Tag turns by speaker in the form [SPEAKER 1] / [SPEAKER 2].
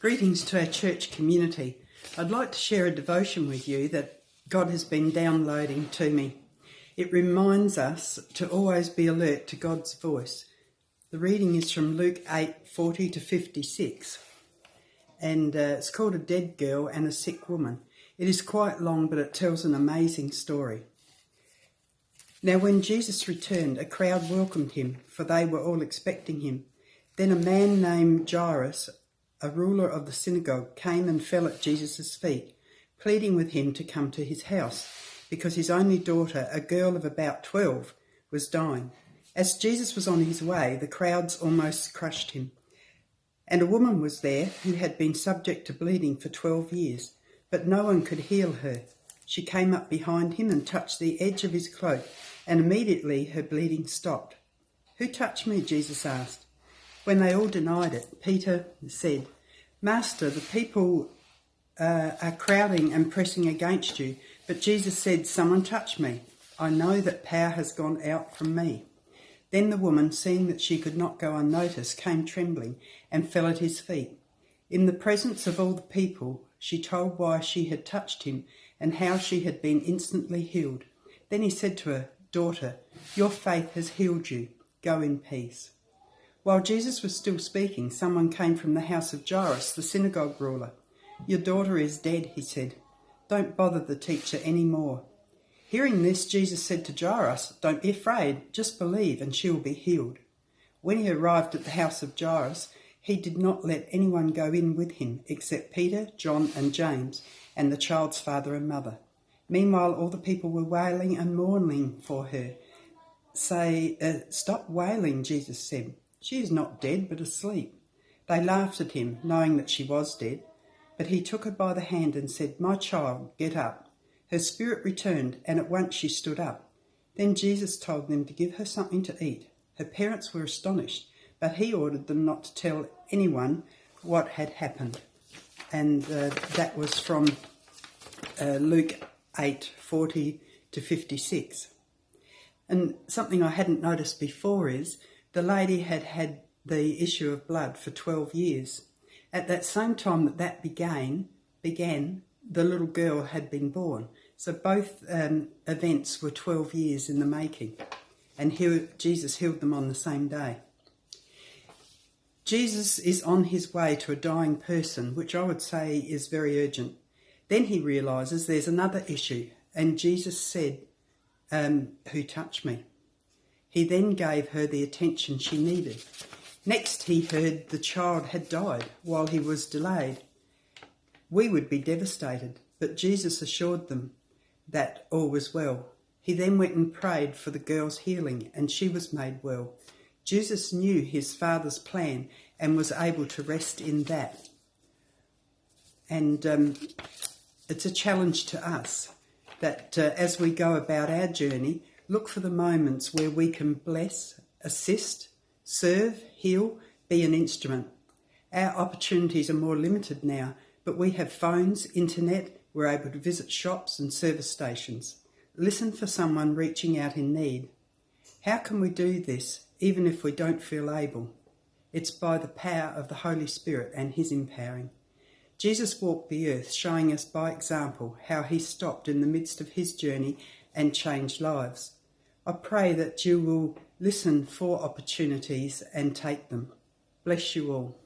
[SPEAKER 1] Greetings to our church community. I'd like to share a devotion with you that God has been downloading to me. It reminds us to always be alert to God's voice. The reading is from Luke 8:40 to 56, and it's called A Dead Girl and a Sick Woman. It is quite long, but it tells an amazing story. Now when Jesus returned, a crowd welcomed him, for they were all expecting him. Then a man named Jairus, a ruler of the synagogue, came and fell at Jesus' feet, pleading with him to come to his house, because his only daughter, a girl of about 12, was dying. As Jesus was on his way, the crowds almost crushed him. And a woman was there who had been subject to bleeding for 12 years, but no one could heal her. She came up behind him and touched the edge of his cloak, and immediately her bleeding stopped. "Who touched me?" Jesus asked. When they all denied it, Peter said, "Master, the people are crowding and pressing against you." But Jesus said, "Someone touched me. I know that power has gone out from me." Then the woman, seeing that she could not go unnoticed, came trembling and fell at his feet. In the presence of all the people, she told why she had touched him and how she had been instantly healed. Then he said to her, "Daughter, your faith has healed you. Go in peace." While Jesus was still speaking, someone came from the house of Jairus, the synagogue ruler. "Your daughter is dead," he said. "Don't bother the teacher any more." Hearing this, Jesus said to Jairus, "Don't be afraid, just believe and she will be healed." When he arrived at the house of Jairus, he did not let anyone go in with him except Peter, John and James, and the child's father and mother. Meanwhile, all the people were wailing and mourning for her. "Stop wailing," Jesus said. "She is not dead, but asleep." They laughed at him, knowing that she was dead. But he took her by the hand and said, "My child, get up." Her spirit returned, and at once she stood up. Then Jesus told them to give her something to eat. Her parents were astonished, but he ordered them not to tell anyone what had happened. And that was from Luke 8:40 to 56. And something I hadn't noticed before is the lady had had the issue of blood for 12 years. At that same time that began, the little girl had been born. So both events were 12 years in the making. And Jesus healed them on the same day. Jesus is on his way to a dying person, which I would say is very urgent. Then he realises there's another issue, and Jesus said, "Who touched me?" He then gave her the attention she needed. Next, he heard the child had died while he was delayed. We would be devastated, but Jesus assured them that all was well. He then went and prayed for the girl's healing, and she was made well. Jesus knew his Father's plan and was able to rest in that. And it's a challenge to us that as we go about our journey, look for the moments where we can bless, assist, serve, heal, be an instrument. Our opportunities are more limited now, but we have phones, internet, we're able to visit shops and service stations. Listen for someone reaching out in need. How can we do this even if we don't feel able? It's by the power of the Holy Spirit and his empowering. Jesus walked the earth, showing us by example how he stopped in the midst of his journey and changed lives. I pray that you will listen for opportunities and take them. Bless you all.